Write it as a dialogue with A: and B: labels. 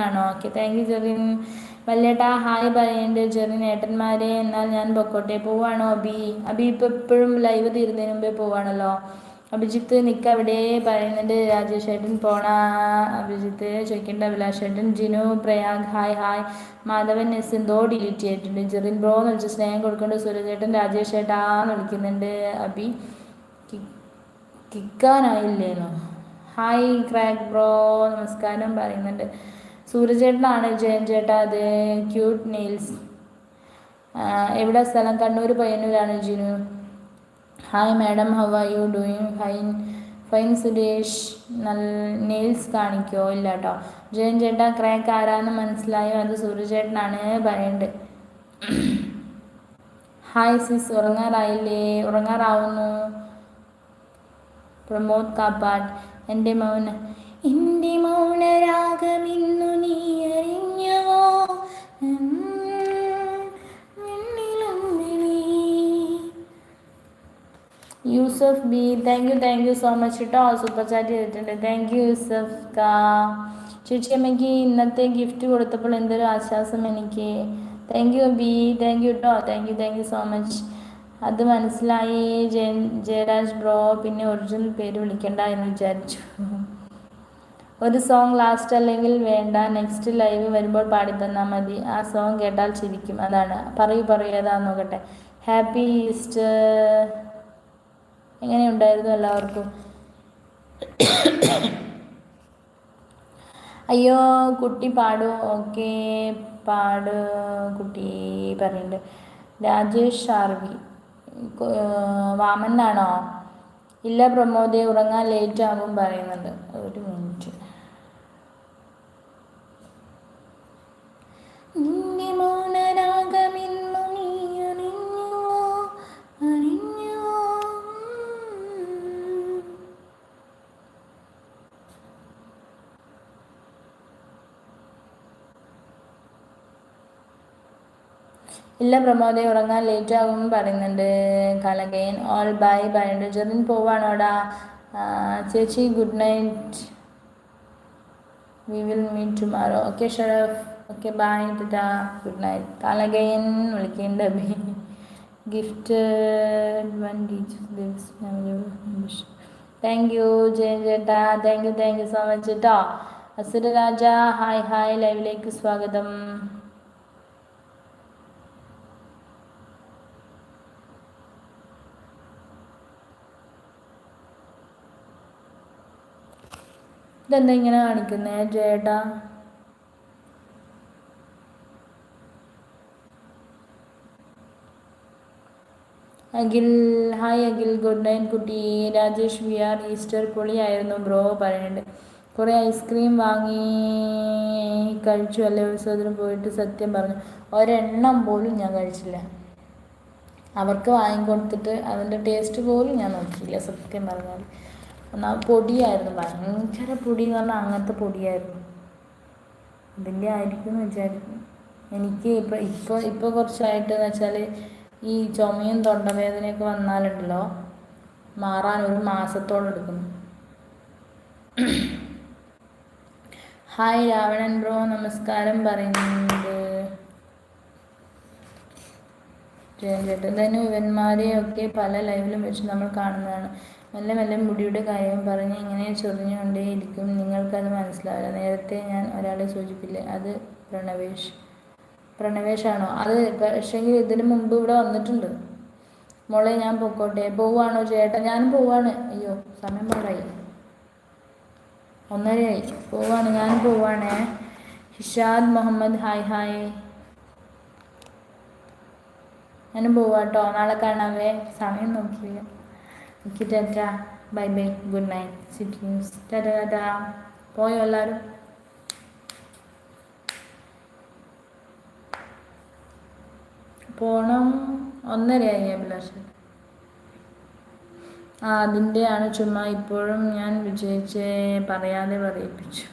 A: ആണോ? Okay, thank you Jerin. വല്യേട്ടാ hi പറയുന്നുണ്ട് ജെറിൻ. ഏട്ടന്മാരെ എന്നാൽ ഞാൻ പൊക്കോട്ടെ. പോവാണോ അബി? അബി ഇപ്പം എപ്പോഴും ലൈവ് തീരുന്നതിന് മുമ്പേ പോവാണല്ലോ. അഭിജിത്ത് നിൽക്ക അവിടെ പറയുന്നുണ്ട്. രാജേഷ് ഏട്ടൻ പോണ? അഭിജിത്ത് ചോദിക്കേണ്ട. അഭിലാഷ് ഏട്ടൻ. ജിനു പ്രയാഗ് ഹായ് ഹായ്. മാധവൻ എസ് എന്തോ ഡിലീറ്റ് ചെയ്തിട്ടുണ്ട്. ജെറിൻ ബ്രോ എന്ന് വിളിച്ച് സ്നേഹം കൊടുക്കേണ്ട. സുരജ് ഏട്ടൻ രാജേഷ് ഏട്ടാന്ന് വിളിക്കുന്നുണ്ട്. അബി കിക്കാനായില്ലേന്നോ? ഹായ് ക്രാക്ക് ബ്രോ നമസ്കാരം പറയുന്നുണ്ട്. സൂര്യചേട്ടനാണ് ജയൻ ചേട്ടാ. അത് ക്യൂട്ട് നെയിൽസ്. എവിടെ സ്ഥലം? കണ്ണൂർ പയ്യന്നൂരാണ് Jinu. Hi madam, how are you doing? Fine fine Suresh. Nails കാണിക്കോ? ഇല്ല കേട്ടോ. ജയൻ ചേട്ടാ ക്രാക്ക് ആരാന്ന് മനസ്സിലായോ? അത് സൂര്യചേട്ടനാണ് പറയുന്നുണ്ട്. ഹായ് സിസ്, ഉറങ്ങാറായില്ലേ? ഉറങ്ങാറാവുന്നു. പ്രമോദ് കാപ്പാട്. എൻ്റെ മൗനരാഗമിന്നു നീ അറിഞ്ഞവോ? Yusuf B thank you so much കേട്ടോ. സൂപ്പർ ചാറ്റ് ചെയ്തിട്ടുണ്ട്. താങ്ക് യു യൂസഫ് കാ. ചേച്ചി അമ്മയ്ക്ക് ഇന്നത്തെ ഗിഫ്റ്റ് കൊടുത്തപ്പോൾ എന്തൊരു ആശ്വാസം എനിക്ക്. Thank you B, thank you കേട്ടോ. Thank you so much. അത് മനസ്സിലായി ജയരാജ് ബ്രോ. പിന്നെ ഒറിജിനൽ പേര് വിളിക്കണ്ട എന്ന് വിചാരിച്ചു. ഒരു സോങ് ലാസ്റ്റ് അല്ലെങ്കിൽ വേണ്ട, നെക്സ്റ്റ് ലൈവ് വരുമ്പോൾ പാടിത്തന്നാൽ മതി. ആ സോങ് കേട്ടാൽ ചിരിക്കും. അതാണ്. പറയൂ ഏതാന്ന് നോക്കട്ടെ. Happy Easter. എങ്ങനെയുണ്ടായിരുന്നു എല്ലാവർക്കും? അയ്യോ കുട്ടി പാടൂ. ഓക്കെ പാട് കുട്ടി പറയുന്നുണ്ട്. രാജേഷ് ആർവി. വാമനാണോ? ഇല്ല പ്രമോദേ, ഉറങ്ങാൻ ലേറ്റ് ആകും പറയുന്നുണ്ട്. ഒരു മിനിറ്റ്. ഇല്ല പ്രമോദെ, ഉറങ്ങാൻ ലേറ്റ് ആകും പറയുന്നുണ്ട്. കലകയൻ ഓൾ ബൈ പറയുന്നുണ്ട്. ജെറിൻ പോവാണോടാ? ചേച്ചി good night. We will meet tomorrow. Okay Sharaf. Okay bye tata, good night. കലകയൻ വിളിക്കുന്നുണ്ട്. Gift one teachers. Thank you Jayan ചേട്ടാ. താങ്ക് യു സോ മച്ച് കേട്ടോ. അസുരരാജ ഹായ് ലൈവിലേക്ക് സ്വാഗതം. ഇതെന്താ ഇങ്ങനെ കാണിക്കുന്നേ ചേട്ടാ? Akhil hi Akhil, good night കുട്ടി. രാജേഷ് വി ആർ ഈസ്റ്റർ പൊളിയായിരുന്നു ബ്രോ പറയുന്നുണ്ട്. കുറേ ഐസ്ക്രീം വാങ്ങി കഴിച്ചു അല്ലേ ഉത്സവത്തിന് പോയിട്ട്? സത്യം പറഞ്ഞു, ഒരെണ്ണം പോലും ഞാൻ കഴിച്ചില്ല. അവർക്ക് വാങ്ങിക്കൊടുത്തിട്ട് അതിൻ്റെ ടേസ്റ്റ് പോലും ഞാൻ നോക്കിയില്ല സത്യം പറഞ്ഞാൽ. എന്നാൽ പൊടിയായിരുന്നു, ഭയങ്കര പൊടി എന്ന് പറഞ്ഞാൽ അങ്ങനത്തെ പൊടിയായിരുന്നു. ഇതിൻ്റെ ആയിരിക്കും എന്ന് വിചാരിക്കും. എനിക്ക് ഇപ്പോൾ കുറച്ചായിട്ടെന്ന് വെച്ചാൽ ഈ ചുമയും തൊണ്ടവേദനയൊക്കെ വന്നാലുണ്ടല്ലോ മാറാൻ 1 മാസത്തോളം എടുക്കുന്നു. ഹായ് രാവണൻ ബ്രോ നമസ്കാരം പറയുന്നുണ്ട്. ചേട്ടൻ തന്നെ ഇവന്മാരെയൊക്കെ പല ലൈവിലും വെച്ച് നമ്മൾ കാണുന്നതാണ്. മെല്ലെ മുടിയുടെ കാര്യം പറഞ്ഞ് ഇങ്ങനെ ചൊറിഞ്ഞുകൊണ്ടേയിരിക്കും. നിങ്ങൾക്കത് മനസ്സിലാവില്ല. നേരത്തെ ഞാൻ ഒരാളെ സൂചിപ്പിച്ചില്ലേ, അത് പ്രണവേഷാണോ? അത് പക്ഷേങ്കിൽ ഇതിന് മുമ്പ് ഇവിടെ വന്നിട്ടുണ്ട്. മോളെ ഞാൻ പൊക്കോട്ടെ. പോവാണോ ചേട്ടാ? ഞാനും പോവാണ്. അയ്യോ സമയം പാടായി, 1:30 പോവാണ്, ഞാനും പോവാണേ. ഹിഷാദ് മുഹമ്മദ് ഹായ്. ഞാനും പോവാട്ടോ. നാളെ കാണാവേ. സമയം നോക്കിയില്ല. Okay tata, bye good night, citizens tata. പോയോ എല്ലാവരും? പോണം. 1:30 അഭിലാഷ്. അതിൻ്റെയാണ് ചുമ്മാ. ഇപ്പോഴും ഞാൻ വിജയിച്ചേ പറയാതെ പറയിപ്പിച്ചു.